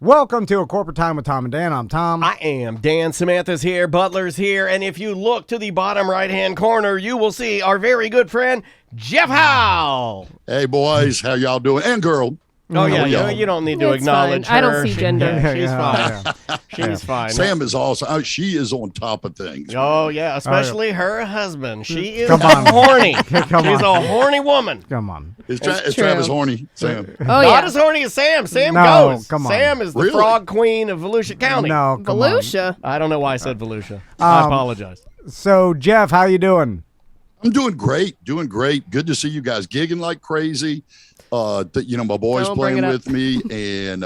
Welcome to A Corporate Time with Tom and Dan. I'm Tom. I am Dan. Samantha's here. Butler's here. And if you look to the bottom right-hand corner, you will see our very good friend, Jeff Howell. Hey, boys. How y'all doing? And girl. Oh, yeah. You don't need to acknowledge her. I don't see gender. She's fine. She's fine. Sam is awesome. She is on top of things. Oh, yeah. Especially her husband. She is Come horny. on. She's a horny woman. Come on. Is Travis horny, Sam? Oh, Not yeah. as horny as Sam. Sam No, goes. come on. Sam is the Really? frog queen of Volusia County. No, come on. Volusia. I don't know why I said Volusia. I apologize. So, Jeff, how you doing? I'm doing great. Doing great. Good to see you guys gigging like crazy. My boy's Don't bring playing it up. with me, and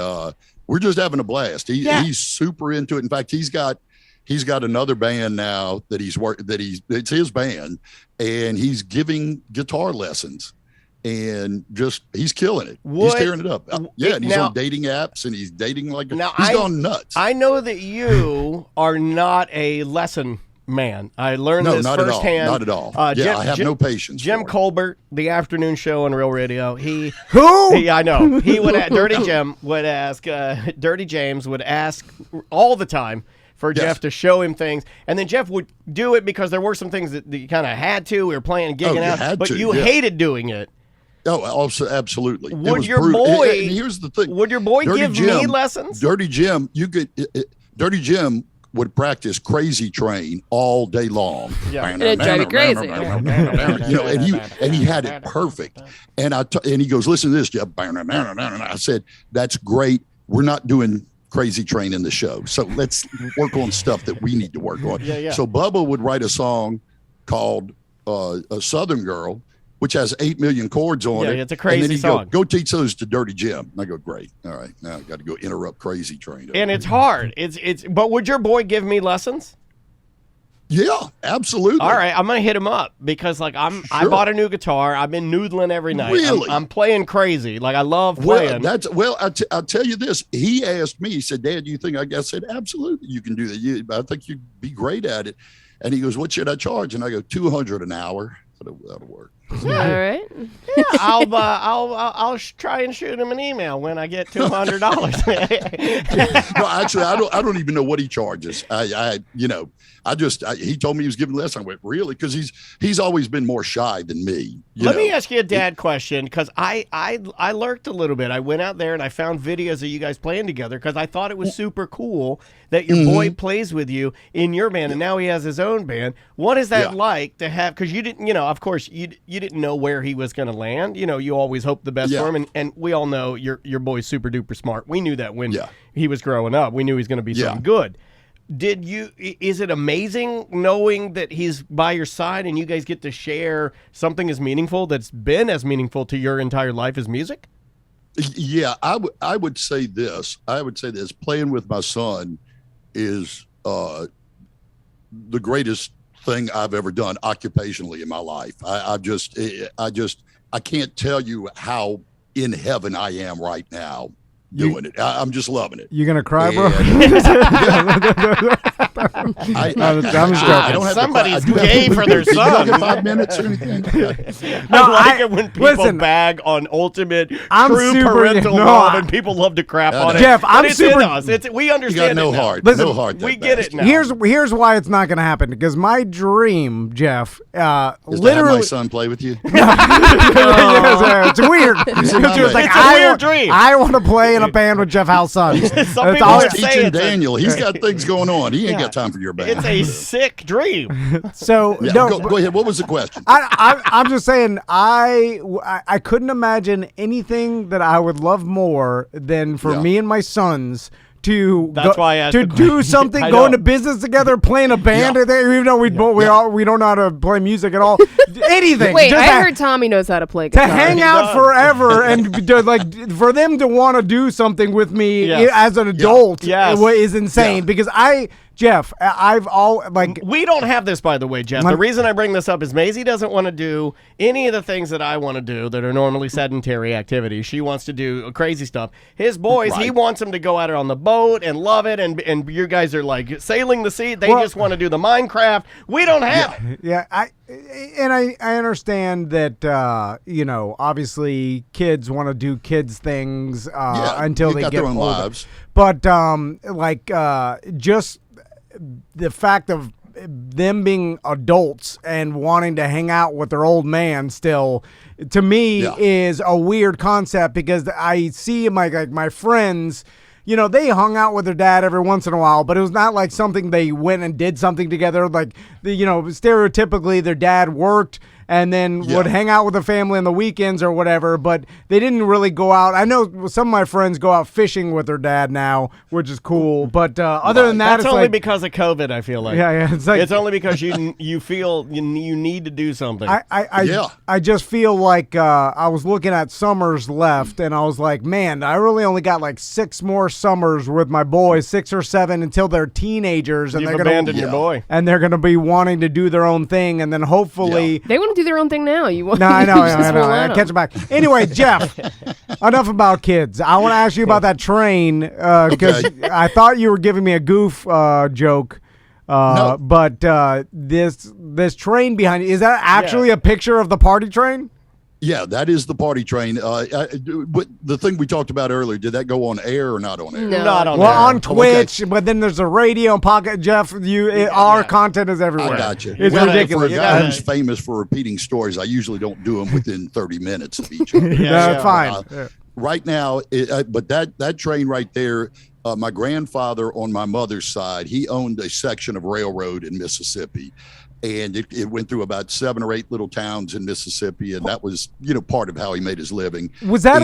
we're just having a blast. He's super into it. In fact, he's got another band now that it's his band, and he's giving guitar lessons, and he's killing it. He's tearing it up. And he's Now- on dating apps, and he's dating like he's Now, gone nuts. I know that you are not a lesson man. I learned this not firsthand. Not at all. I have no patience. Jim for it. Colbert, the afternoon show on Real Radio. Who? I know. He would. Dirty Jim would ask. Dirty James would ask all the time for Jeff to show him things, and then Jeff would do it because there were some things that you kind of had to. We were playing and gigging out, but you hated doing it. Oh, also, absolutely. Would your boy? And here's the thing. Would your boy Dirty give Jim, me lessons? Dirty Jim, Dirty Jim would practice Crazy Train all day long. Yeah. And it'd drive you crazy. And he had it perfect. And he goes, listen to this, Jeff. I said, that's great. We're not doing Crazy Train in the show. So let's work on stuff that we need to work on. Yeah. So Bubba would write a song called A Southern Girl, which has 8 million chords on it. Yeah, it's a crazy and then he'd song. Go teach those to Dirty Jim. And I go, great. All right. Now I've got to go interrupt Crazy Train. And it's hard. But would your boy give me lessons? Yeah, absolutely. All right, I'm gonna hit him up because I bought a new guitar. I've been noodling every night. Really? I'm playing crazy. I love playing. I'll tell you this. He asked me, he said, Dad, do you think I said, absolutely, you can do that. I think you'd be great at it. And he goes, what should I charge? And I go, $200 an hour. That'll work. All right. Yeah, I'll try and shoot him an email when I get $200. No, actually, I don't even know what he charges. He told me he was giving less. I went, really? Because he's always been more shy than me. Let me ask you a dad question, because I lurked a little bit. I went out there and I found videos of you guys playing together because I thought it was super cool that your boy plays with you in your band, and now he has his own band. What is that like to have? Because you didn't, of course, you didn't know where he was going to land. You always hope the best for him, and we all know your boy's super duper smart. We knew that when he was growing up. We knew he was going to be something good. Is it amazing knowing that he's by your side and you guys get to share something as meaningful that's been as meaningful to your entire life as music? Yeah, I would say this. Playing with my son is the greatest thing I've ever done occupationally in my life. I can't tell you how in heaven I am right now doing it. I'm just loving it. You gonna cry, bro? I don't have Somebody's gay for their You son. got 5 minutes or anything? I like it when people bag on ultimate true parental love, and people love to crap on it. Jeff, But I'm it's super. in us. We You got understand no it now. heart. Listen, no heart. We get it now. Here's why it's not gonna happen, because my dream, Jeff, Is to have literally. my son play with you? It's weird. It's a weird dream. I want to play in a band with Jeff Howell's son. Some people would say Teaching it's Daniel. He's got things going on. He ain't got time for your band. it's a sick dream. So Yeah, no, go ahead. What was the question? I'm just saying I couldn't imagine anything that I would love more than for me and my sons to That's why I asked the do question. something, I go know. into business together, playing a band, even though we don't know how to play music at all. Anything. Wait, just I heard Tommy knows how to play to guitar. hang out forever and for them to want to do something with me as an adult is insane, because Jeff, I've all like. We don't have this, by the way, Jeff. The reason I bring this up is Maisie doesn't want to do any of the things that I want to do that are normally sedentary activities. She wants to do crazy stuff. His boys, he wants them to go out on the boat and love it, and you guys are like sailing the sea. They just want to do the Minecraft. We don't have it. Yeah, I understand that, obviously kids want to do kids things until they get their own older. lives. But just the fact of them being adults and wanting to hang out with their old man still, to me, is a weird concept because I see my friends. They hung out with their dad every once in a while, but it was not like something they went and did something together. Like, stereotypically, their dad worked and then would hang out with the family on the weekends or whatever, but they didn't really go out. I know some of my friends go out fishing with their dad now, which is cool, but other than that, that's it's only like, because of COVID, I feel like. Yeah, it's only because you feel you need to do something. I just feel like I was looking at summers left, and I was like, man, I really only got like 6 more summers with my boys, 6 or 7 until they're teenagers, and You've they're abandoned your boy, and they're gonna be wanting to do their own thing, and then hopefully they want to do their own thing now. You want? No, I know. I Catch it back. Anyway, Jeff, enough about kids. I want to ask you about that train because I thought you were giving me a goof joke. No. But this train behind you, is that actually a picture of the party train? Yeah, that is the party train. But the thing we talked about earlier, did that go on air or not on air? No. Not on Well, air. on Twitch, but then there's a radio and pocket. Jeff, our content is everywhere. I got you. It's For ridiculous. a guy who's famous for repeating stories, I usually don't do them within 30 minutes of each other. That's fine. Right now, but that train right there, my grandfather on my mother's side, he owned a section of railroad in Mississippi. And it went through about 7 or 8 little towns in Mississippi, and that was, part of how he made his living. Was that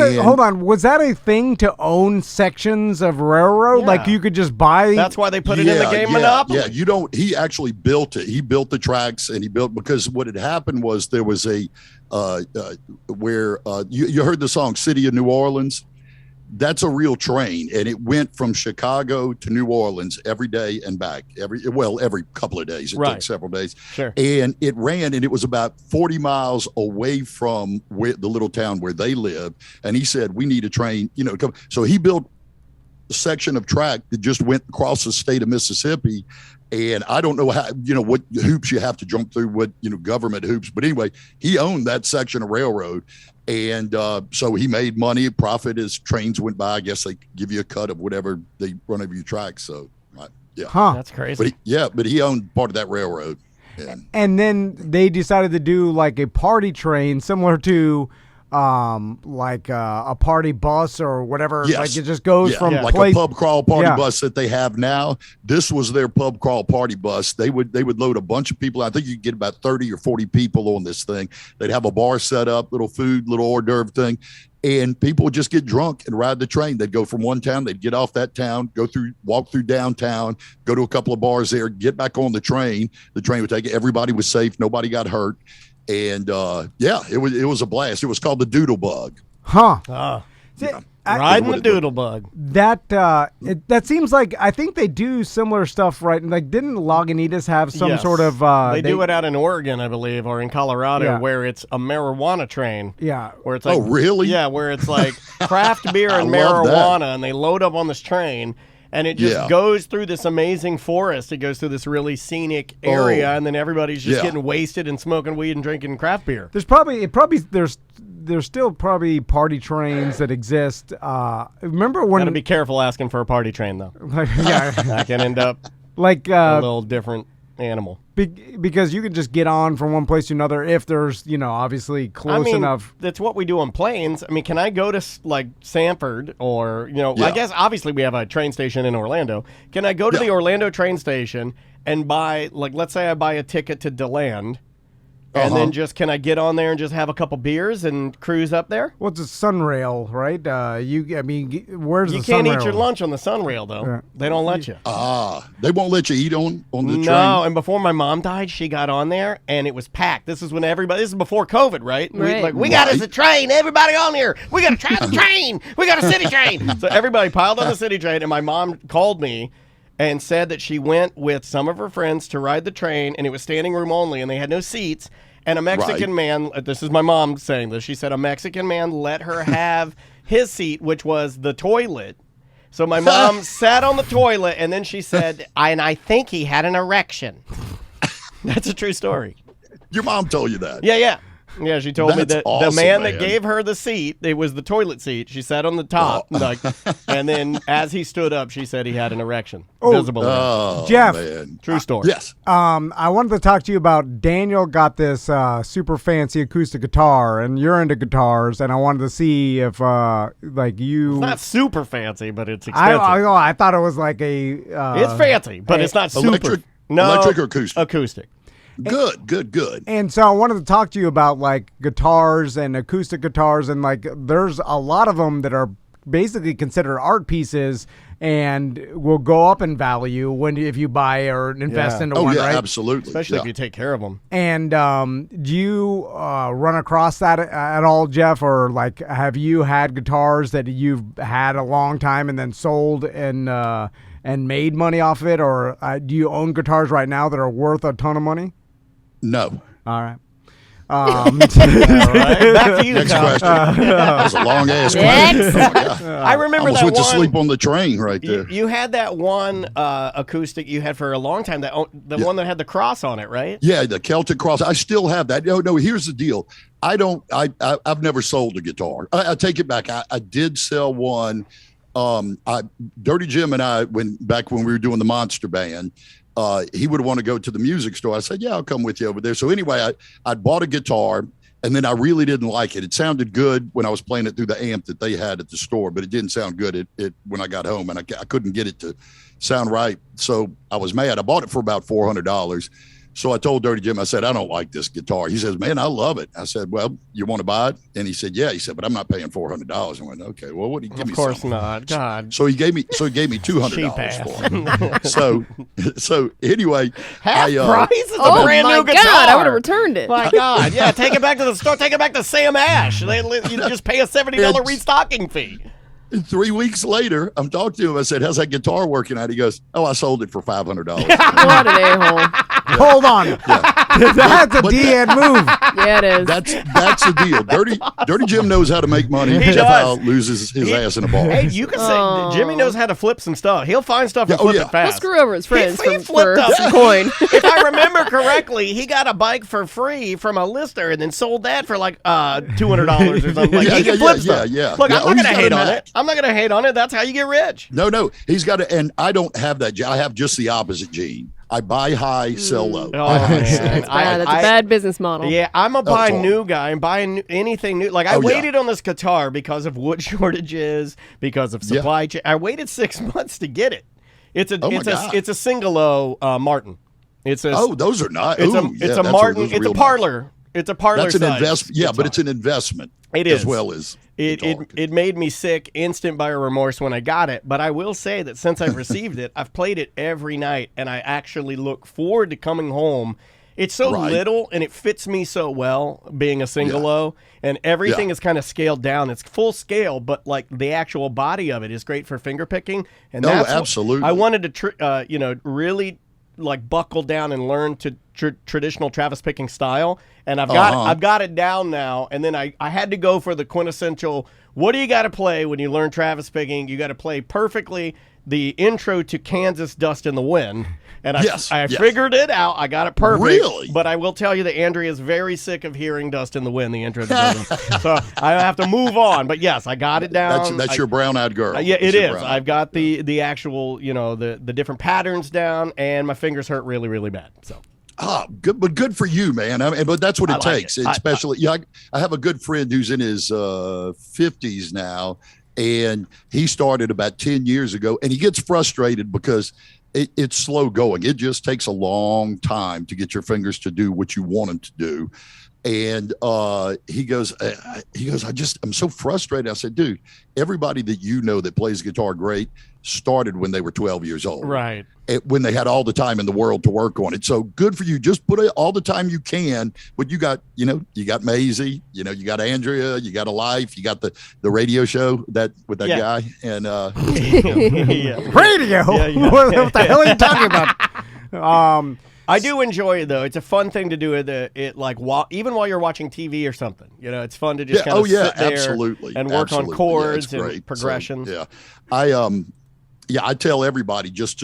was that a thing to own sections of railroad? Yeah. Like you could just buy? That's why they put it in the game Monopoly. Yeah, he actually built it. He built the tracks, and because what had happened was there was a where you heard the song "City of New Orleans." That's a real train, and it went from Chicago to New Orleans every day and back. Every couple of days. It took several days. Sure. And it ran, and it was about 40 miles away from the little town where they lived. And he said, "We need a train, to come." So he built a section of track that just went across the state of Mississippi. And I don't know how, what hoops you have to jump through, what, government hoops. But anyway, he owned that section of railroad. And so he made money, profit as trains went by. I guess they give you a cut of whatever they run over your tracks. So, yeah. Huh. That's crazy. But he owned part of that railroad. And then they decided to do like a party train similar to like a party bus or whatever. Yes. Like it just goes from like place. a pub crawl party bus that they have now. This was their pub crawl party bus. They would load a bunch of people. I think you could get about 30 or 40 people on this thing. They'd have a bar set up, little food, little hors d'oeuvre thing. And people would just get drunk and ride the train. They'd go from one town, they'd get off that town, walk through downtown, go to a couple of bars there, get back on the train. The train would take it. Everybody was safe. Nobody got hurt. And it was a blast. It was called the Doodle Bug. Huh. Riding the Doodle Bug. That seems like, I think they do similar stuff, right? Like, didn't Lagunitas have some sort of? They do it out in Oregon, I believe, or in Colorado, where it's a marijuana train. Yeah. Where it's like, oh, really? Yeah, where it's like craft beer and marijuana, and they load up on this train. And it just goes through this amazing forest. It goes through this really scenic area, and then everybody's just getting wasted and smoking weed and drinking craft beer. There's still probably party trains that exist. Remember when? Gotta be careful asking for a party train, though. That can end up like a little different animal. Because you can just get on from one place to another if there's, obviously close enough. That's what we do on planes. I mean, can I go to like Sanford or, I guess obviously we have a train station in Orlando. Can I go to the Orlando train station and buy, like, let's say I buy a ticket to DeLand, and then can I get on there and just have a couple beers and cruise up there? Well, it's a Sunrail, right? Where's the Sunrail? You can't eat your lunch on the Sunrail, though. Yeah. They don't let you. They won't let you eat on the train? No, and before my mom died, she got on there, and it was packed. This is when this is before COVID, right? We got us a train. Everybody on here. We got to try the train. We got a city train. So everybody piled on the city train, and my mom called me, and said that she went with some of her friends to ride the train, and it was standing room only, and they had no seats. And a Mexican man, this is my mom saying this, she said a Mexican man let her have his seat, which was the toilet. So my mom sat on the toilet, and then she said, I think he had an erection. That's a true story. Your mom told you that? Yeah. Yeah, she told me that awesome, the man that gave her the seat, it was the toilet seat. She sat on the top, and then as he stood up, she said he had an erection. Visible. Jeff. Man. True story. Yes. I wanted to talk to you about Daniel got this super fancy acoustic guitar, and you're into guitars, and I wanted to see if you. It's not super fancy, but it's expensive. I thought it was like a. It's fancy, but it's not super. Electric or acoustic? Acoustic. Good. And so I wanted to talk to you about like guitars and acoustic guitars, and like there's a lot of them that are basically considered art pieces and will go up in value if you buy or invest into one, right? Absolutely. Especially if you take care of them. And do you run across that at all, Jeff? Or like have you had guitars that you've had a long time and then sold and made money off of it? Or do you own guitars right now that are worth a ton of money? No. All right. All right. Back to you, Next Tom. question. That was a long ass question. Oh, my God. I remember almost that went one. to sleep on the train right there. You had that one acoustic you had for a long time. The one that had the cross on it, right? Yeah, the Celtic cross. I still have that. No. Here's the deal. I've never sold a guitar. I take it back. I did sell one. Dirty Jim and I, back when we were doing the Monster Band, he would want to go to the music store. I said, yeah, I'll come with you over there. So anyway, I bought a guitar, and then I really didn't like it. It sounded good when I was playing it through the amp that they had at the store, but it didn't sound good when I got home, and I couldn't get it to sound right. So I was mad. I bought it for about $400. So I told Dirty Jim, I said, I don't like this guitar. He says, man, I love it. I said, well, you want to buy it? And he said, yeah. He said, but I'm not paying $400. I went, okay, well, what do you give me? Of course something? not. God. So he gave me $200 for it. So anyway, half price? It's a brand new guitar. God, I would have returned it. My God, yeah, take it back to the store. Take it back to Sam Ash. You just pay a $70 restocking fee. And 3 weeks later, I'm talking to him. I said, how's that guitar working out? He goes, oh, I sold it for $500. What an a-hole. Hold on. That's a D-Ed move. Yeah, it is. That's the deal. Dirty Jim knows how to make money. He Jeff does. Howell loses his ass in a bar. Hey, you can say Jimmy knows how to flip some stuff. He'll find stuff and flip it He'll fast. screw over his friends He for flipped up. some coin. If I remember correctly, he got a bike for free from a lister and then sold that for like $200 or something. Like, he can flip stuff. Yeah. Look, I'm not he's going to got hate a on knack. it. I'm not going to hate on it. That's how you get rich. No, he's got to, and I don't have that. I have just the opposite gene. I buy high, sell low. Oh, man. That's a bad business model. Yeah, I'm a buy all. new guy and buy anything new. Like I waited on this guitar because of wood shortages, because of supply chain. I waited 6 months to get it. It's a single-o Martin. Those are not. It's a Martin. It's a parlor. Nice. It's a parlor. That's an investment. Yeah, but it's an investment. It is as well as it made me sick, instant buyer remorse when I got it. But I will say that since I've received it, I've played it every night, and I actually look forward to coming home. It's so little, and it fits me so well, being a single-o, and everything is kind of scaled down. It's full scale, but like the actual body of it is great for finger picking. And that's absolutely. I wanted to, really like buckle down and learn to traditional Travis picking style, and I've got it down now. And then I had to go for the quintessential. What do you got to play when you learn Travis picking? You got to play perfectly the intro to Kansas Dust in the Wind. And I figured it out. I got it perfect. Really? But I will tell you that Andrea is very sick of hearing Dust in the Wind, the intro to the So I have to move on. But yes, I got it down. That's your brown-eyed girl. Yeah, it is. I've got the actual, the different patterns down, and my fingers hurt really, really bad. So. Good, but good for you, man. I mean, but that's what it takes. Especially, I have a good friend who's in his 50s now, and he started about 10 years ago, and he gets frustrated because it's slow going. It just takes a long time to get your fingers to do what you want them to do. And he goes, I'm so frustrated. I said, dude, everybody that you know that plays guitar great started when they were 12 years old. Right. When they had all the time in the world to work on it. So good for you. Just put all the time you can. But you got Maisie, you got Andrea, you got a life, you got the radio show with that guy. And radio? What the hell are you talking about? I do enjoy it though. It's a fun thing to do. Even while you're watching TV or something, it's fun to just kind of sit there absolutely. and work on chords and progression. So, I tell everybody just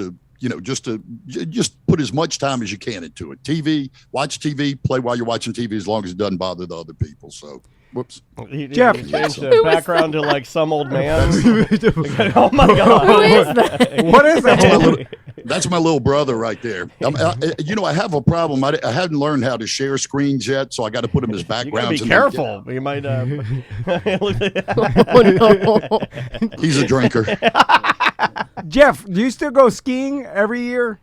put as much time as you can into it. Watch TV, play while you're watching TV as long as it doesn't bother the other people. So, whoops. Jeff, changed the background to like some old man. Oh my God. Who is that? What is that? That's my little brother right there. I have a problem. I haven't learned how to share screens yet, so I got to put him as background. Be careful. You might. Oh, no. He's a drinker. Jeff, do you still go skiing every year?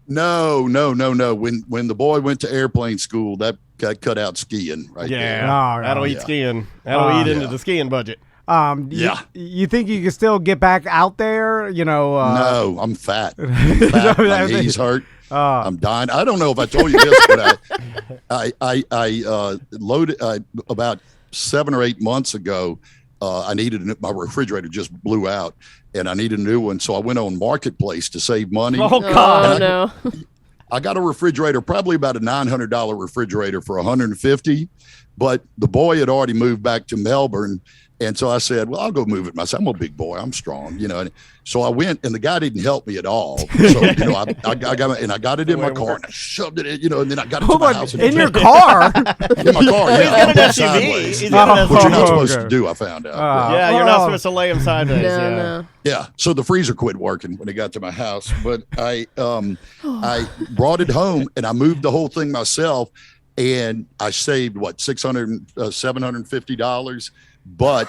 No. When the boy went to airplane school, that got cut out skiing right there. That'll eat skiing. That'll eat into the skiing budget. You think you can still get back out there? No, I'm fat. My knees hurt. I'm dying. I don't know if I told you this, but I loaded about 7 or 8 months ago. My refrigerator just blew out, and I needed a new one. So I went on Marketplace to save money. Oh God! No. I got a refrigerator, probably about a $900 refrigerator for $150, but the boy had already moved back to Melbourne. And so I said, well, I'll go move it myself. I'm a big boy. I'm strong, And so I went, and the guy didn't help me at all. So, I got it in my car, and I shoved it in, and then I got it to my house. In your car? In my car, yeah. He's got an SUV. He's got an Which you're not SUV. supposed to do, I found out. You're not supposed to lay him sideways. No. Yeah, so the freezer quit working when it got to my house, but I brought it home, and I moved the whole thing myself, and I saved $750, but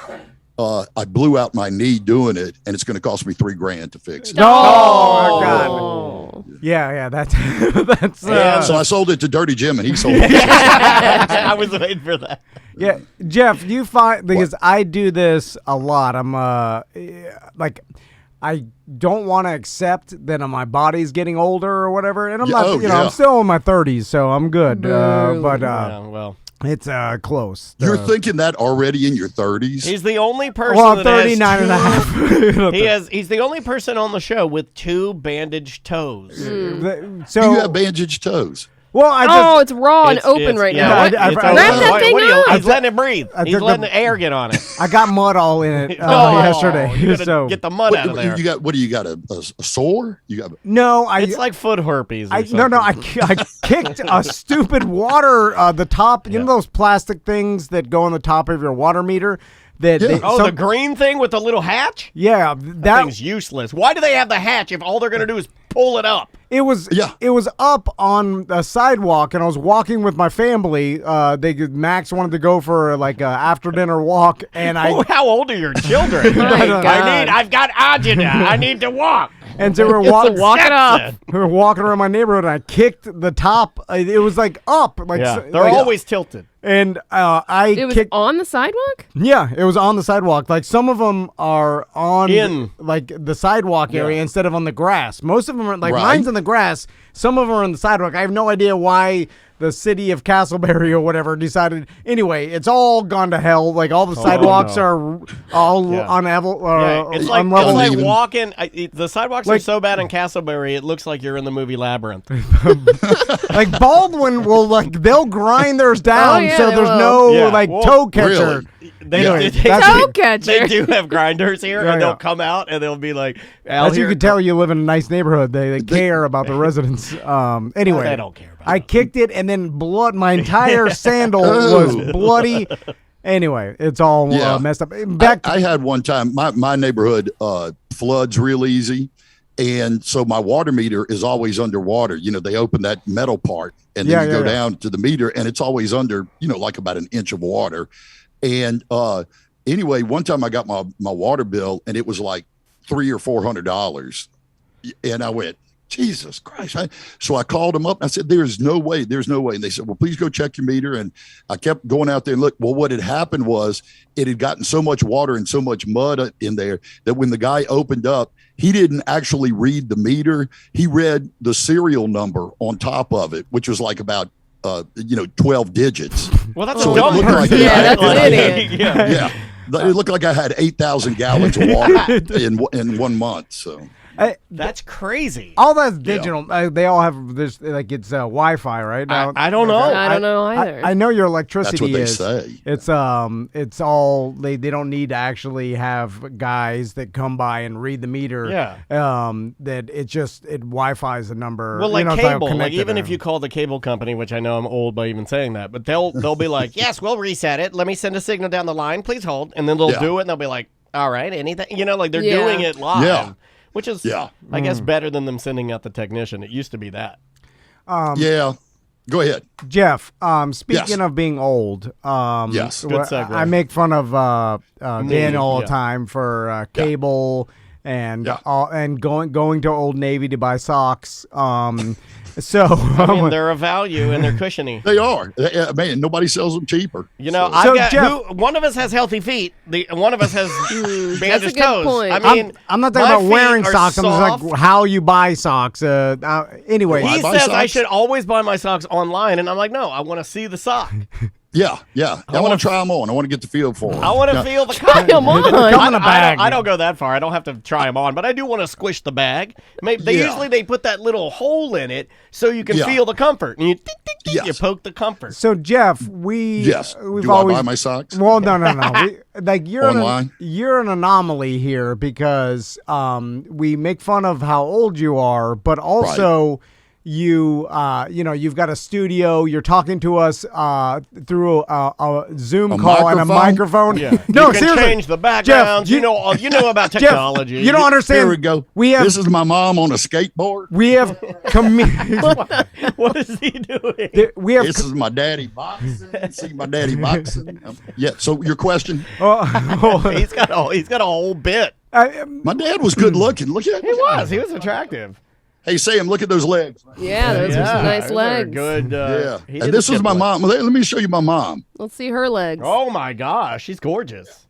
I blew out my knee doing it, and it's going to cost me $3,000 to fix it. No, oh, God. Yeah, that's So I sold it to Dirty Jim, and he sold it. I was waiting for that. Yeah, Jeff, you find, because I do this a lot. I'm I don't want to accept that my body's getting older or whatever, and I'm not. I'm still in my 30s, so I'm good. It's close. You're thinking that already in your 30s? He's the only person. Well, I'm 39 and a half. He's the only person on the show with 2 bandaged toes. So you have bandaged toes. Well, it's raw and open right now. Wrap that thing up. He's letting it breathe. He's letting the air get on it. I got mud all in it yesterday. So get the mud out of there. What do you got? A sore? You got? No, it's like foot herpes. I kicked a stupid water. The top. You know those plastic things that go on the top of your water meter. The green thing with the little hatch? Yeah, that thing's useless. Why do they have the hatch if all they're going to do is pull it up? It was up on a sidewalk, and I was walking with my family. Max wanted to go for like a after dinner walk, and how old are your children? I've got agita. I need to walk. And so we're walking up. We were walking around my neighborhood, and I kicked the top. It was like up, they're always tilted. And it was on the sidewalk? Yeah, it was on the sidewalk. Like some of them are on like the sidewalk area instead of on the grass. Most of them are mine's on the grass. Some of them are on the sidewalk. I have no idea why the city of Castleberry or whatever decided. Anyway, it's all gone to hell. Like all the sidewalks are all unlevel. It's like walking. The sidewalks are so bad in Castleberry, it looks like you're in the movie Labyrinth. Like Baldwin will they'll grind theirs down so there's no toe catcher. Really? They do have grinders here, and they'll come out and they'll be like, as you can tell, you live in a nice neighborhood. They care about the residents. Anyway, they don't care about I kicked it, and then my entire sandal was bloody. Anyway, it's all messed up. I had one time, my neighborhood floods real easy. And so my water meter is always underwater. They open that metal part, and then you go down to the meter, and it's always under, like about an inch of water. And anyway, one time I got my water bill, and it was like $300 or $400, and I went, Jesus Christ. So I called them up. And I said, there's no way. And they said, well, please go check your meter. And I kept going out there and look. Well, what had happened was it had gotten so much water and so much mud in there that when the guy opened up, he didn't actually read the meter. He read the serial number on top of it, which was like about 12 digits. Well, that's a dumb person. Like that's an idiot. Yeah. It looked like I had 8,000 gallons of water in 1 month. So that's crazy. All that's digital. They all have this, like it's Wi-Fi, right? Now, I don't know. I don't know either. I know your electricity That's what they say. It's all they don't need to actually have guys that come by and read the meter. Yeah. That it Wi-Fi's the number. Well, like cable, like even there. if you call the cable company, which I know I'm old by even saying that, but they'll be like, yes, we'll reset it. Let me send a signal down the line. Please hold, and then they'll do it, and they'll be like, all right, anything, like they're doing it live. Yeah. Which is, I guess, better than them sending out the technician. It used to be that. Yeah. Go ahead. Jeff, speaking of being old, yes. Good segue. I make fun of Daniel all the time for cable and going to Old Navy to buy socks. So I mean, they're a value and they're cushiony. They are. Man, nobody sells them cheaper. One of us has healthy feet. One of us has bandaged toes. Point. I mean, I'm not talking about wearing socks. I'm just like how you buy socks. Anyway, he says I should always buy my socks online, and I'm like, no, I want to see the sock. Yeah. I want to try them on. I want to get the feel for them. I want to feel the try them on. Come in a bag. I don't go that far. I don't have to try them on, but I do want to squish the bag. Usually they put that little hole in it so you can feel the comfort, and you poke the comfort. So Jeff, we've Do always I buy my socks? Well, no. You're an anomaly here because we make fun of how old you are, but also. You've got a studio. You're talking to us through a Zoom call and a microphone. Yeah. No, you can seriously, change the backgrounds. Jeff, you know about technology. Jeff, you don't understand. Here we go. This is my mom on a skateboard. We have What is he doing? This is my daddy boxing. See my daddy boxing. So your question? He's got a whole bit. My dad was good looking. Look at him. He was attractive. Hey, Sam, look at those legs. Yeah, those are some nice legs. Good. And this is my mom. Let me show you my mom. Let's see her legs. Oh my gosh, she's gorgeous.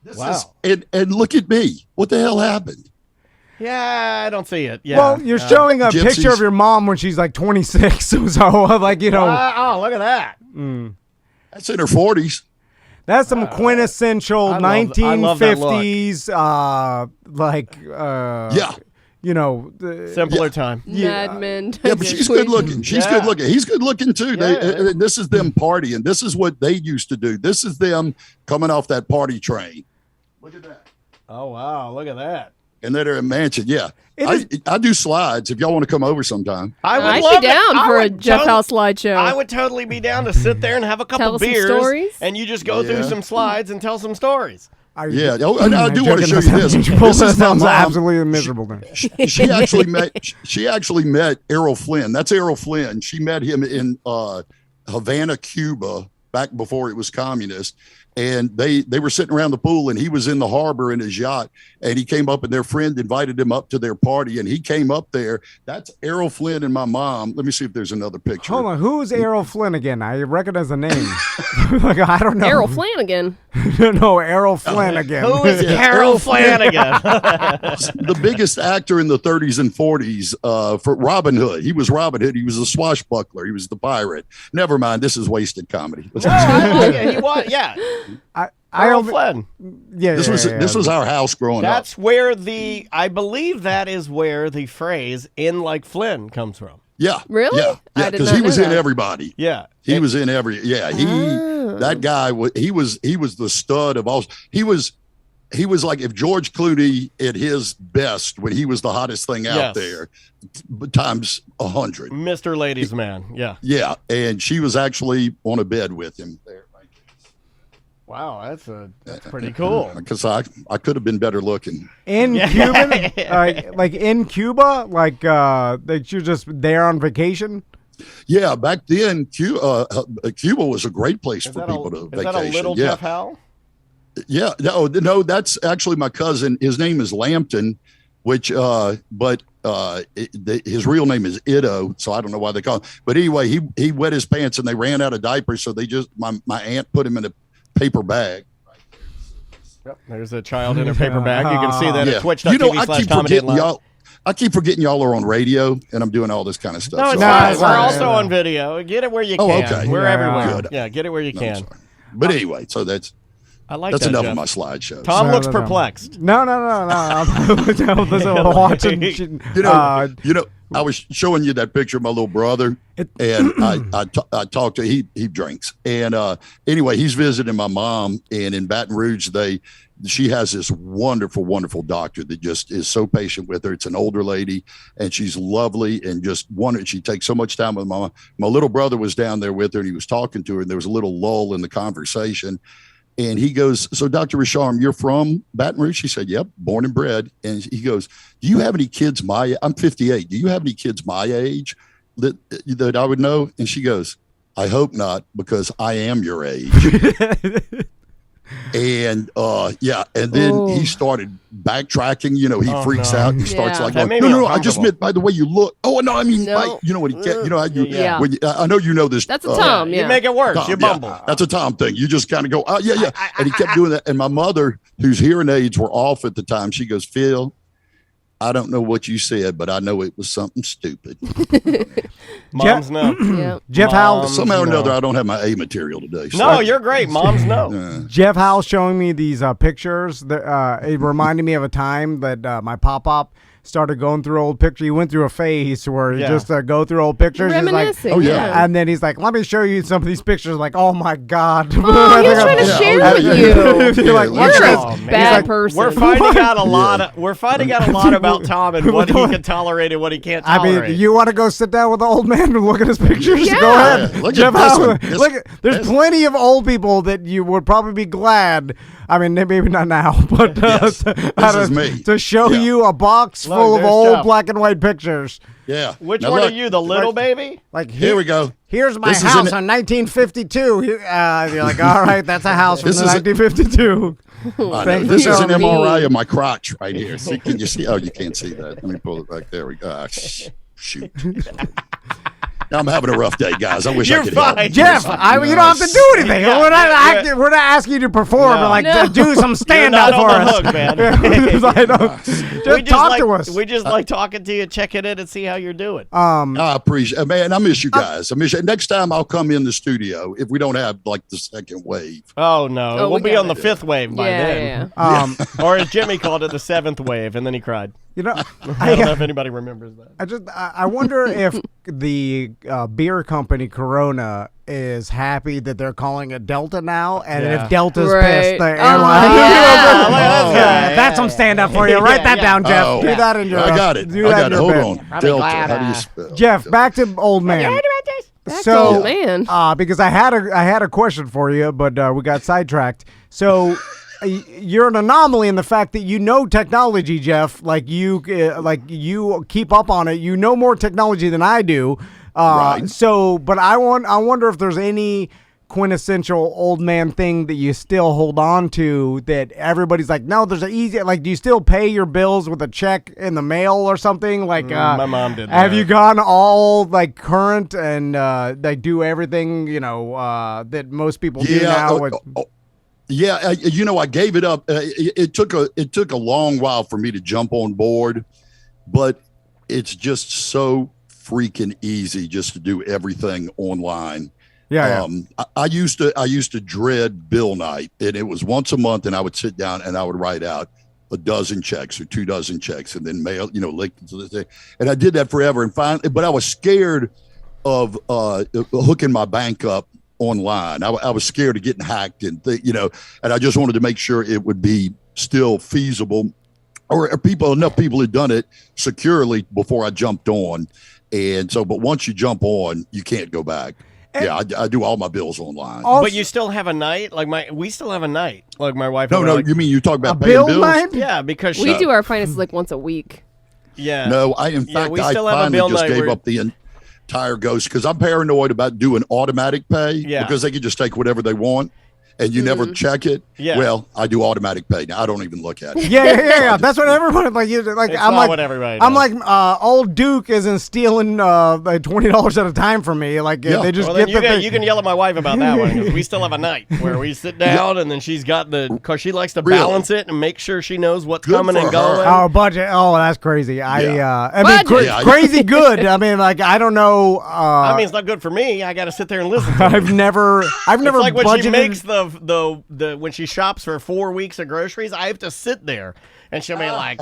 And look at me. What the hell happened? Yeah, I don't see it. Yeah. Well, you're showing a picture of your mom when she's like 26. So like oh, look at that. That's in her 40s. That's some quintessential 1950s. Simpler time. Mad Men. Yeah, but she's good looking. She's good looking. He's good looking too. This is them partying. This is what they used to do. This is them coming off that party train. Look at that. Oh wow, look at that. And they're in Mansion. Yeah, I do slides. If y'all want to come over sometime, I'd be down for a Jeff House slideshow. I would totally be down to sit there and have a couple beers, and you just go through some slides and tell some stories. I do want to show you this. This sounds absolutely miserable. She actually met Errol Flynn. That's Errol Flynn. She met him in Havana, Cuba, back before it was communist. And they were sitting around the pool, and he was in the harbor in his yacht, and he came up, and their friend invited him up to their party, and he came up there. That's Errol Flynn and my mom. Let me see if there's another picture. Hold on, who's Errol Flynn again? I recognize the name. I don't know. Errol Flanagan. No, Errol Flanagan. Who is Errol Flanagan? The biggest actor in the 30s and 40s for Robin Hood. He was Robin Hood. He was a swashbuckler. He was the pirate. Never mind. This is wasted comedy. No, I like it. He was, yeah. Errol Flynn. Yeah, this was our house growing up. That's where I believe that is where the phrase "in like Flynn" comes from. Yeah. Really? Yeah. Because he was in everybody. Yeah. He was in every. Yeah. That guy. He was the stud of all. He was like if George Clooney at his best when he was the hottest thing out there, times 100. Mr. Ladies Man. Yeah. Yeah, and she was actually on a bed with him there. Wow, that's pretty cool. Because I could have been better looking. In Cuba, like in Cuba, like you're just there on vacation. Yeah, back then, Cuba was a great place for people to vacation. Is that a little Jeff Howell? Yeah, no, that's actually my cousin. His name is Lampton, which his real name is Ido, so I don't know why they call him. But anyway, he wet his pants and they ran out of diapers, so they just my aunt put him in a paper bag. Yep. There's a child in a paper bag. You can see that at twitch.tv/comedy. I keep forgetting y'all are on radio, and I'm doing all this kind of stuff. No, it's fine. We're also on video. Get it where you can. Okay. We're everywhere. Good. Yeah, get it where you can. But anyway, so that's that, enough Jeff. of my slideshow. Tom looks perplexed. No. I'm watching. I was showing you that picture of my little brother, and I talked to he drinks, and anyway, he's visiting my mom, and in Baton Rouge she has this wonderful, wonderful doctor that just is so patient with her. It's an older lady, and she's lovely, and just wonderful. She takes so much time with my mom. My little brother was down there with her, and he was talking to her, and there was a little lull in the conversation. And he goes, "So, Dr. Richarm, you're from Baton Rouge?" She said, "Yep, born and bred." And he goes, "Do you have any kids I'm 58. Do you have any kids my age that I would know?" And she goes, "I hope not, because I am your age." And and then he started backtracking. He freaks out. He starts like, "No, I just meant by the way you look." "Oh no, I mean, you know what he can't. You know how you. Yeah. I know you know this. That's a Tom. You make it worse. Tom, you bumble. Yeah, that's a Tom thing. You just kind of go, yeah. And he kept doing that. And my mother, whose hearing aids were off at the time, she goes, "Phil, I don't know what you said, but I know it was something stupid." Moms know. Yeah. Jeff Howell. Somehow or another, I don't have my A material today. So No, you're great. Moms know. Jeff Howell showing me these pictures. It reminded me of a time that my pop-up started going through old pictures. He went through a phase where he just go through old pictures. He's like, Reminiscing. Oh, yeah. and then he's like, "Let me show you some of these pictures." Like, oh my God. Oh, he was trying to share with you. You're like, You're "What's a this?" bad person. We're finding out a lot. We're finding out a lot about Tom and what he can tolerate and what he can't tolerate. I mean, you want to go sit down with the old man and look at his pictures? Yeah. Go ahead. Yeah, look at Jeff this Howell. one. There's plenty of old people that you would probably be glad. I mean, maybe not now, but This is me. to show Yeah. you a box Look, full of there's old Jeff. black and white pictures. Yeah. Which Now one look, are you, the little baby? Like Here we go. Here's my This is house an- on 1952. You're like, all right, that's a house from This the is a- 1952. I know. Thanks This for is an showing me. MRI of my crotch right here. See, can you see? Oh, you can't see that. Let me pull it back. There we go. Shoot. I'm having a rough day, guys. I wish I You're could fine. help. Jeff, you don't have to do anything. Yeah, We're not asking you to perform, No. but like No. to do some You're stand not up for on the us. hook, man. Just talk to us. We just like talking to you, checking in, and see how you're doing. I appreciate it, man. I miss you guys. I miss you. Next time I'll come in the studio if we don't have like the second wave. Oh no, Oh, we'll we be got on the it. fifth wave by then. Yeah. Or as Jimmy called it, the seventh wave, and then he cried. I don't know if anybody remembers that. I wonder if the beer company Corona is happy that they're calling it Delta now, and Yeah. if Delta's Right. pissed, the Oh, airline. yeah. Look at this guy. That's some stand up for you. Write that down, Jeff. Oh. Do that in your. I got it. Do I that got in it. your Hold bit. on. Delta. How do you spell? Jeff, back to old man. Back So, to old man. Because I had a question for you, but we got sidetracked. So. You're an anomaly in the fact that you know technology, Jeff. Like you keep up on it. You know more technology than I do. Right. So, but I wonder if there's any quintessential old man thing that you still hold on to that everybody's like, no, there's an easy. Like, do you still pay your bills with a check in the mail or something? Like, my mom did. have that. you gone all like current and they do everything that most people do now? Yeah, I gave it up. It took a long while for me to jump on board, but it's just so freaking easy just to do everything online. Yeah. I used to dread bill night, and it was once a month, and I would sit down and I would write out a dozen checks or 2 dozen checks, and then mail, linked to the thing. And I did that forever, and finally, but I was scared of hooking my bank up online. I was scared of getting hacked and and I just wanted to make sure it would be still feasible, or enough people had done it securely before I jumped on. And so, but once you jump on, you can't go back. I do all my bills online. But you still have a night? We still have a night. Like my wife. No, like, you mean you talk about a paying bill bills? night? Yeah, because We do our finances like once a week. Yeah. No, in fact, we I still have a finally bill just night gave where- up the entire ghost because I'm paranoid about doing automatic pay Yeah. because they can just take whatever they want. and you never check it, Yeah. well, I do automatic pay. Now I don't even look at it. Yeah. That's what everyone like. It's I'm not like, what everybody I'm does. like, old Duke isn't stealing like $20 at a time from me. Like Yeah. they just Well, get then the thing. you can yell at my wife about that one because we still have a night where we sit down and then she's got because she likes to Really? balance it and make sure she knows what's Good coming for and going. her. Oh, budget. Oh, that's crazy. Yeah. I mean, Budget. Yeah. crazy good. I mean, like, I don't know. I mean, it's not good for me. I got to sit there and listen to it. I've never It's like when budgeted. she makes the when she shops for 4 weeks of groceries, I have to sit there and she'll be like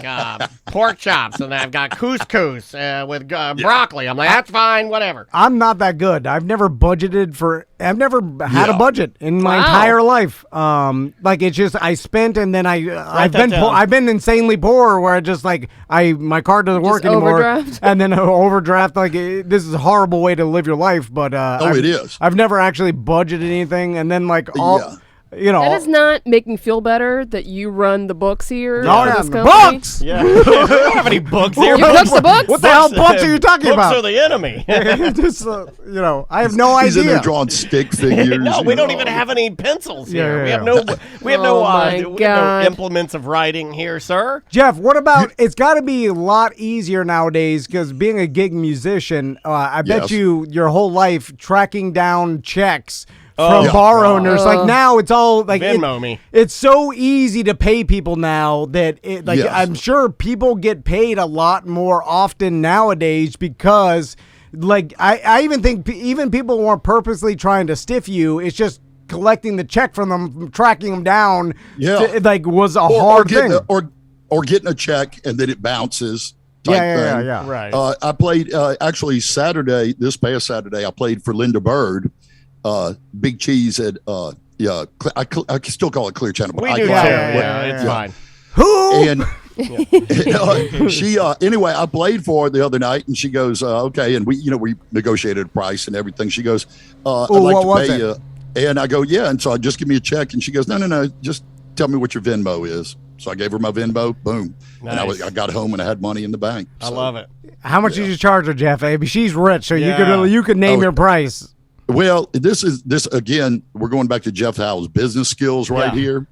pork chops and I've got couscous with broccoli. I'm like, that's fine, whatever. I'm not that good. I've never budgeted for. I've never had a Yeah. budget in my Wow. entire life. Like it's just I spent and then I've that been down. I've been insanely poor where I just like my card doesn't work anymore. overdraft? And then overdraft. Like this is a horrible way to live your life. But It is. I've never actually budgeted anything. And then like all. Yeah. You know, That does not make me feel better that you run the books here. oh, for yeah, this the company. books. Yeah, we don't have any books here. You book the books? What the hell books are you talking Books about? are the enemy. Just, I have no He's in idea. there drawing stick figures. No, you we don't know. even have any pencils here. Yeah, We have yeah. no, we have no, Oh, my we have no God. implements of writing here, sir. Jeff, what about? It's got to be a lot easier nowadays because being a gig musician, I bet Yes. your whole life tracking down checks Oh, from yeah. bar owners. Like now, it's all like Venmo me. It's so easy to pay people now that Yes. I'm sure people get paid a lot more often nowadays because like I even think even people weren't purposely trying to stiff you. It's just collecting the check from them, tracking them down. Yeah. like was a Or hard getting thing. or getting a check and then it bounces. type thing. Yeah. Right. I played actually this past Saturday. I played for Linda Bird, Big Cheese at I still call it Clear Channel. But we I do too. call it- Yeah, it's fine. Who? And she anyway, I played for her the other night, and she goes, okay, and we negotiated a price and everything. She goes, I'd like what to was pay it? you, and I go, yeah, and so just give me a check, and she goes, no, just tell me what your Venmo is. So I gave her my Venmo, boom, and Nice. I got home and I had money in the bank. I love it. How much did you charge her, Jeff? Maybe she's rich, so Yeah. you could name Oh. your price. Well, this again. We're going back to Jeff Howell's business skills right Yeah. here.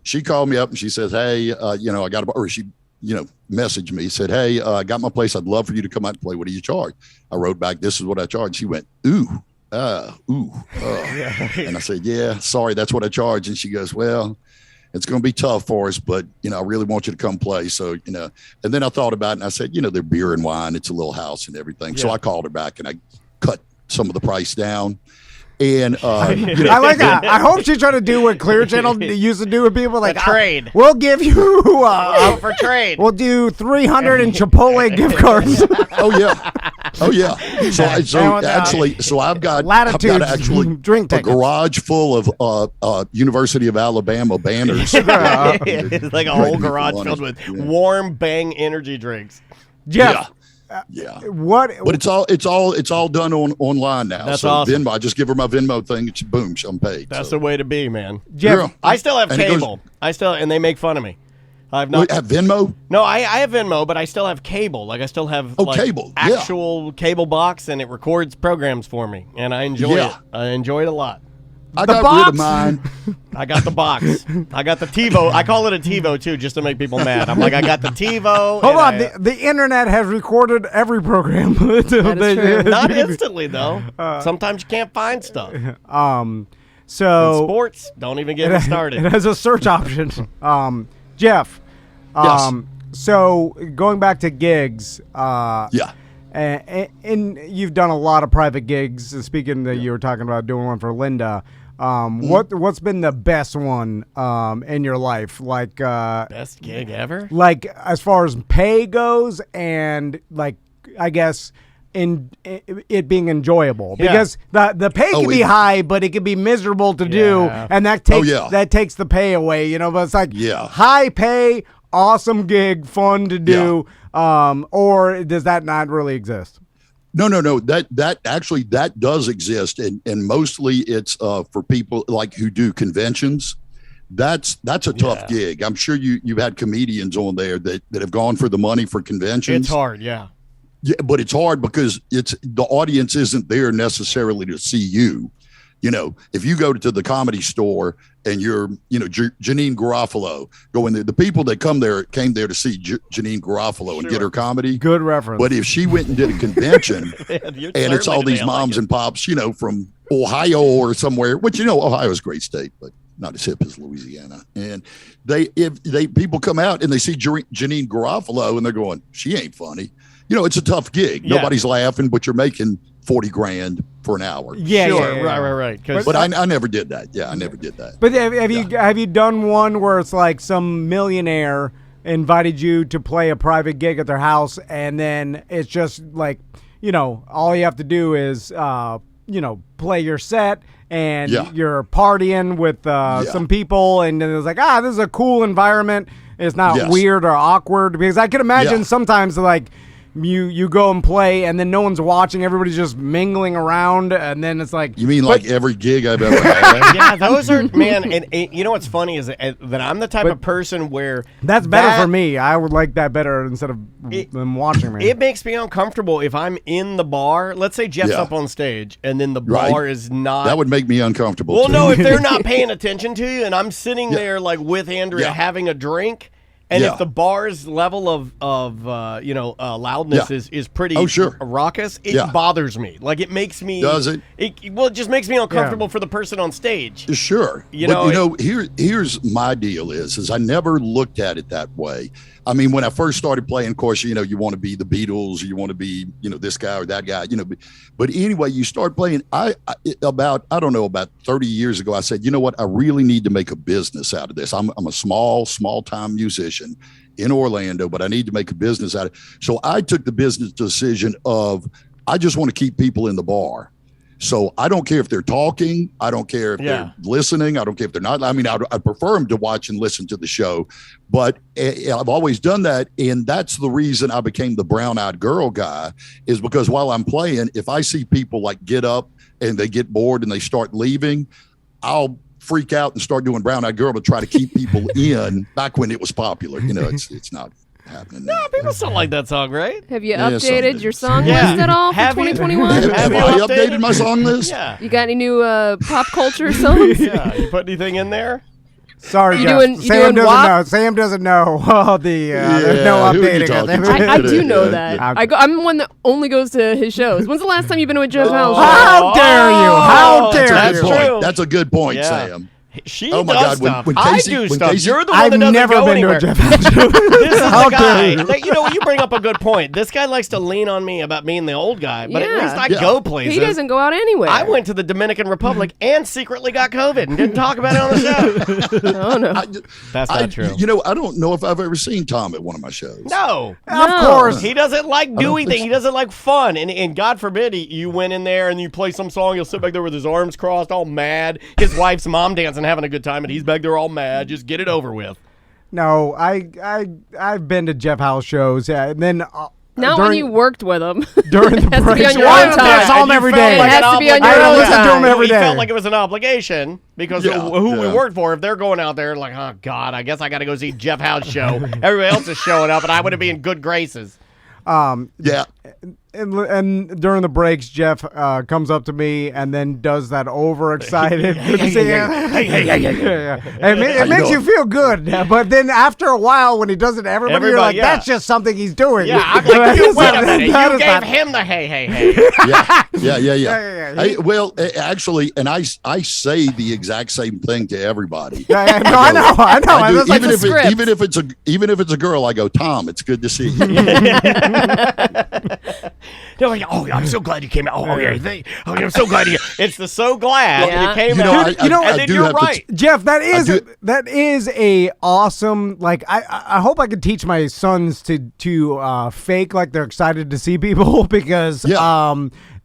She called me up and she says, "Hey, I got or she, messaged me, said, "Hey, I got my place. I'd love for you to come out and play. What do you charge?" I wrote back, "This is what I charge." She went, "Ooh, and I said, "Yeah, sorry, that's what I charge." And she goes, "Well, it's going to be tough for us, but I really want you to come play." So and then I thought about it and I said, they're beer and wine. It's a little house and everything. So Yeah. I called her back and I cut some of the price down. And I like that. I hope she's trying to do what Clear Channel used to do with people, like trade. We'll give you, For trade. we'll do 300 in Chipotle gift cards. oh yeah. So actually, I've got Latitudes, actually drink a tickets. garage full of University of Alabama banners. It's like a whole Great garage people filled on with it. Yeah. warm Bang energy drinks. Jeff, Yeah. what? But it's all done online now. That's so awesome. Venmo, I just give her my Venmo thing. It's boom, I'm paid. That's so. the way to be, man. Jeff, Yeah. I still have And it goes- cable. And they make fun of me. I've not. Wait, have Venmo? No, I have Venmo, but I still have cable. Like I still have Cable, yeah. actual cable box, and it records programs for me, and I enjoy Yeah. it. I enjoy it a lot. I The got box? rid of mine. I got the box. I got the TiVo. I call it a TiVo too, just to make people mad. I'm like, I got the TiVo. hold on. The internet has recorded every program. That is true. Not instantly though. Sometimes you can't find stuff. So Sports, don't even get me it started. has a search option. Jeff. Yes. So going back to gigs. Yeah. And you've done a lot of private gigs. Speaking that you were talking about doing one for Linda. What's been the best one in your life? Like Best gig ever? like as far as pay goes, and like I guess in it being enjoyable, Yeah. because the pay can be yeah. high, but it can be miserable to do, Yeah. and that takes yeah. that takes the pay away. But it's like Yeah. high pay, awesome gig, fun to do. Or does that not really exist? No. That actually does exist, and mostly it's for people like who do conventions. That's a tough gig. I'm sure you've had comedians on there that have gone for the money for conventions. It's hard, yeah. Yeah, but it's hard because the audience isn't there necessarily to see you. You know, if you go to the Comedy Store and you're, you know, Janine Garofalo, go in there. The people that came there to see Janine Garofalo and get her comedy. Good reference. But if she went and did a convention and it's all these moms and pops, you know, from Ohio or somewhere, which, you know, Ohio's a great state, but not as hip as Louisiana. And people come out and they see Janine Garofalo and they're going, she ain't funny. You know, it's a tough gig. Yeah. Nobody's laughing, but you're making $40,000 for an hour. Yeah, sure. Right. But I never did that. Yeah, I never did that. But have you done one where it's like some millionaire invited you to play a private gig at their house, and then it's just like, you know, all you have to do is you know, play your set, and you're partying with some people, and then it's like, this is a cool environment. It's not weird or awkward, because I can imagine sometimes like you go and play and then no one's watching, everybody's just mingling around, and then it's like, you mean like every gig I've ever had? Yeah, those are, man, and you know what's funny is that I'm the type of person where that's better for me. I would like that better instead of them watching me. It makes me uncomfortable if I'm in the bar. Let's say Jeff's up on stage and then the bar is not. That would make me uncomfortable. Well, no, if they're not paying attention to you and I'm sitting there like with Andrea having a drink. And if the bar's level of loudness is pretty raucous, it bothers me. Like, it makes me. Does it? It just makes me uncomfortable for the person on stage. Sure. Here's my deal is I never looked at it that way. I mean, when I first started playing, of course, you know, you want to be the Beatles, you want to be, you know, this guy or that guy, you know. But anyway, you start playing. About 30 years ago, I said, you know what? I really need to make a business out of this. I'm a small time musician in Orlando, but I need to make a business out of it. So I took the business decision of I just want to keep people in the bar. So I don't care if they're talking. I don't care if they're listening. I don't care if they're not. I mean, I prefer them to watch and listen to the show. But I've always done that. And that's the reason I became the brown-eyed girl guy, is because while I'm playing, if I see people like get up and they get bored and they start leaving, I'll freak out and start doing brown-eyed girl to try to keep people in back when it was popular. You know, it's not happening now. No, people still like that song, right? Have you updated your song list at all for 2021? Have I updated my song list? Yeah. You got any new pop culture songs? Yeah. You put anything in there? Sorry, Jeff. Sam doesn't know. Sam doesn't know. There's no updating. I do know that. I'm one that only goes to his shows. When's the last time you've been to a Jeff Howell show? How dare you? How dare you? That's a good point, Sam. She does stuff. I do stuff. You're the one I've that doesn't never go been anywhere. to a Jeff Howell show. This is the guy. You know, you bring up a good point. This guy likes to lean on me about being the old guy, but at least I go places. He doesn't go out anywhere. I went to the Dominican Republic and secretly got COVID and didn't talk about it on the show. Oh, no. That's not true. You know, I don't know if I've ever seen Tom at one of my shows. No. Of course. He doesn't like doing things. He doesn't like fun. And God forbid you went in there and you play some song, he'll sit back there with his arms crossed, all mad. His wife's mom dancing, having a good time, and he's back there all mad. Just get it over with. No, I've been to Jeff Howell shows, and then not when you worked with him. During the break. It has to be on your own time. I saw him every day. It has to be on your own listen time. to him every day. He felt like it was an obligation because who we worked for. If they're going out there like, oh God, I guess I got to go see Jeff Howell's show. Everybody else is showing up, and I want to be in good graces. And during the breaks, Jeff comes up to me and then does that overexcited. It makes you feel good, but then after a while, when he does it, everybody you're like, that's just something he's doing. Yeah, I'm like, wait a minute, you gave him the hey. Yeah. Well, actually, and I say the exact same thing to everybody. No, I know. Even if it's a girl, I go, Tom, it's good to see you. Oh, I'm so glad you came out. I'm so glad you. It's the so glad you came out. And then you're right, Jeff. That is a awesome. Like, I hope I could teach my sons to fake like they're excited to see people because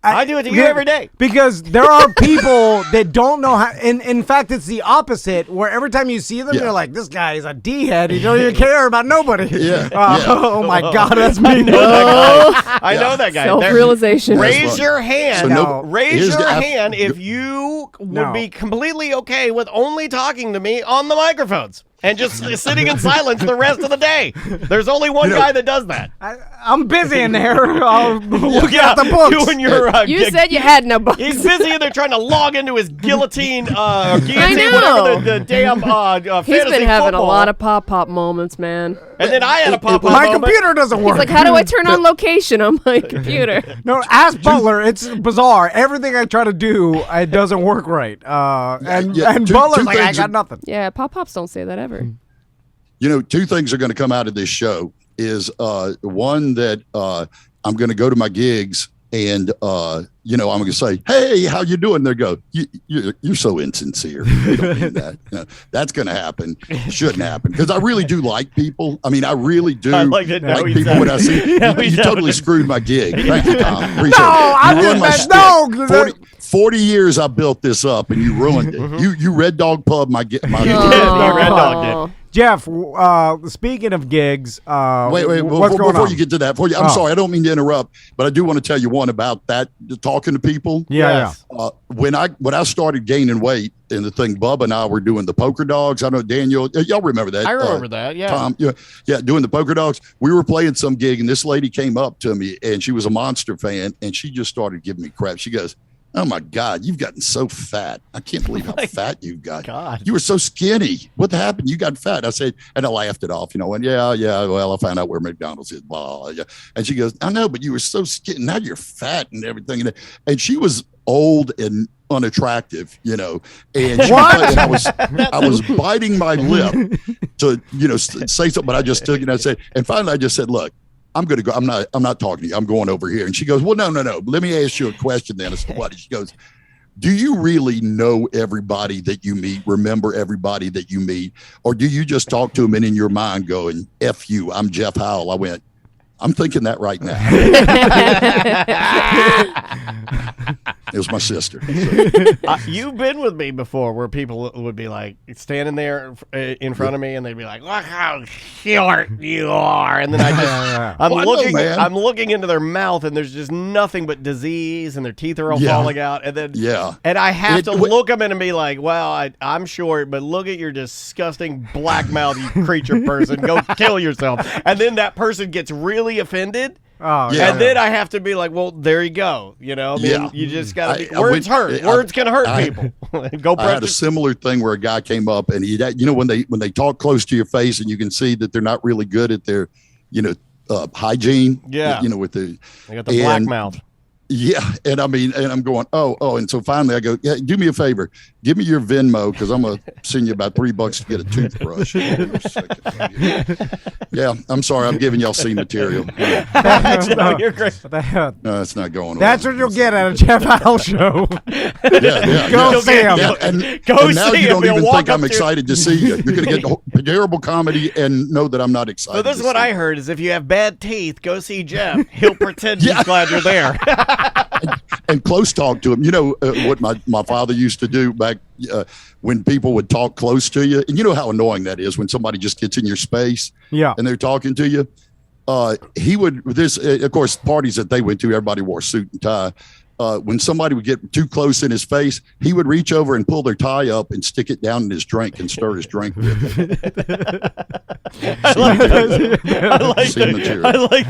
I do it to you every day. Because there are people that don't know how, and in fact, it's the opposite, where every time you see them, you're like, this guy is a D-head. He don't even care about nobody. Oh, my God, that's me. I know that guy. Self-realization. Raise your hand. Raise your hand if you would be completely okay with only talking to me on the microphones. and just sitting in silence the rest of the day. There's only one guy that does that. I'm busy in there. I'll look at the books. You and your, you said you had no books. He's busy in there trying to log into his guillotine, I whatever the damn He's been having football. a lot of pop moments, man. And then I had a pop-up My moment. computer doesn't work. He's like, how do I turn on location on my computer? No, ask Butler. It's bizarre. Everything I try to do, it doesn't work right. And Butler's like, I got nothing. Yeah, pop-pops don't say that ever. Two things are going to come out of this show is one that I'm going to go to my gigs and I'm going to say, hey, how you doing? They go, you're so insincere. You don't mean that. That's going to happen. Shouldn't happen because I really do like people. I mean, I really do like people when I see. You totally screwed my gig. Thank you, Tom. Appreciate it. 40 years I built this up and you ruined it. You Red Dog Pub my Red Dog did. Jeff, speaking of gigs, wait, what's going on? Before you get to that, I'm sorry, I don't mean to interrupt, but I do want to tell you one about that, talking to people. Yeah. When I started gaining weight and the thing, Bubba and I were doing the poker dogs. I know Daniel, y'all remember that. I remember that, yeah. Tom, yeah, doing the poker dogs. We were playing some gig and this lady came up to me and she was a Monster fan and she just started giving me crap. She goes, oh my God, you've gotten so fat. I can't believe how fat you've got. God. You were so skinny. What happened? You got fat. I said, and I laughed it off, and yeah, well, I found out where McDonald's is, blah, yeah. And she goes, I know, but you were so skinny. Now you're fat and everything. And she was old and unattractive, and and I was biting my lip to, say something, but I just took it and I said, and finally I just said, look, I'm going to go. I'm not talking to you. I'm going over here. And she goes, well, no. Let me ask you a question then. I said, what? She goes, do you really know everybody that you meet, remember everybody that you meet? Or do you just talk to them and in your mind going, F you, I'm Jeff Howell? I went, I'm thinking that right now. It was my sister. So. You've been with me before where people would be like standing there in front of me and they'd be like, look how short you are. And then I'm looking into their mouth and there's just nothing but disease and their teeth are all falling out. And then, and I have to look them in and be like, well, I'm short, but look at your disgusting black mouth, you creature person. Go kill yourself. And then that person gets really offended. And then I have to be like, well, there you go. You just got to be. Words hurt. Words can hurt people. I had a similar thing where a guy came up and when they talk close to your face and you can see that they're not really good at their, hygiene. Yeah. With they got the black mouth. Yeah, and I'm going, and so finally I go, do me a favor, give me your Venmo because I'm gonna send you about $3 to get a toothbrush. Yeah, I'm sorry, I'm giving y'all C material. No, you're great. No, it's not going. That's what you'll get at a Jeff Howell show. Go see him. And now you don't even think I'm excited to see you. You're gonna get terrible comedy and know that I'm not excited. So this is what I heard: is if you have bad teeth, go see Jeff. He'll pretend he's glad you're there. And close talk to him. What my father used to do back when people would talk close to you, and you know how annoying that is when somebody just gets in your space and they're talking to you. He would, of course, parties that they went to, everybody wore a suit and tie. When somebody would get too close in his face, he would reach over and pull their tie up and stick it down in his drink and stir his drink with it. I like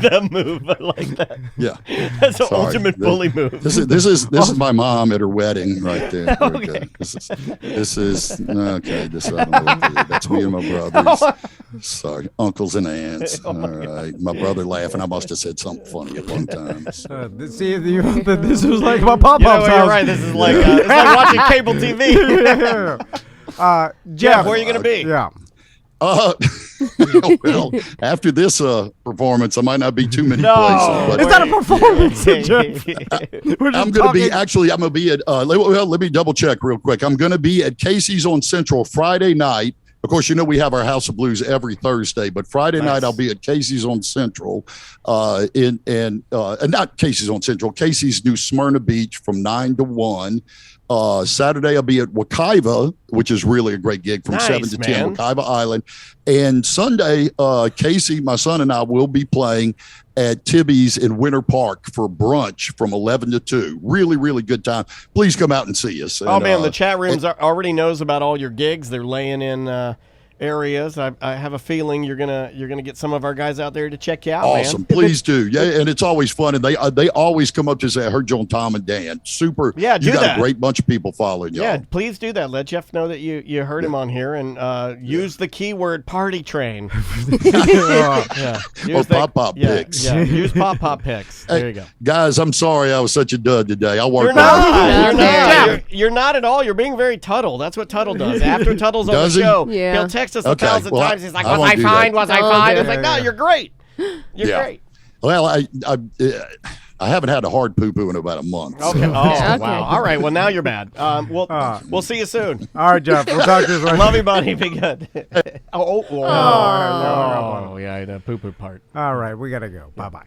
that move. I like that. Yeah, that's an ultimate bully move. This is my mom at her wedding right there. Okay. This is okay. That's me and my brothers. Sorry, uncles and aunts. All right, my brother laughing. I must have said something funny at one time. This was like my pop-up house. You're right. This is like it's like watching cable TV. Jeff, where are you going to be? Yeah. Well, after this performance, I might not be too many places. But it's not a performance, Jeff. I'm going to be at, let me double check real quick. I'm going to be at Casey's on Central Friday night. Of course, we have our House of Blues every Thursday, but Friday night I'll be at Casey's on Central, and not Casey's on Central, Casey's New Smyrna Beach from 9 to 1. Saturday I'll be at Wekiva, which is really a great gig from 7 to 10, Wekiva Island. And Sunday, Casey, my son, and I will be playing at Tibby's in Winter Park for brunch from 11 to 2. Really, really good time. Please come out and see us. The chat rooms already knows about all your gigs. They're laying in areas. I have a feeling you're gonna get some of our guys out there to check you out. Awesome, man. please do. Yeah, and it's always fun, and they always come up to say, "I heard you on Tom and Dan." Super. Yeah, you got that. a great bunch of people following you. Yeah, please do that. Let Jeff know that you heard him on here, and use the keyword party train. Yeah. Or pop pics. Yeah, use pop pics. There you go. Guys, I'm sorry I was such a dud today. I worked. You're not. You're not at all. You're being very Tuttle. That's what Tuttle does. After Tuttle's on the show, he'll text us 1,000 times. He's like, "Was I fine? Was I fine?" It's like, "No, you're great. You're great." Well, I haven't had a hard poo in about a month. Okay. So. Wow. All right. Well, now you're bad. We'll see you soon. All right, Jeff. We'll talk to you soon. Love you, buddy. Be good. No. Yeah, the poo part. All right, we gotta go. Bye bye.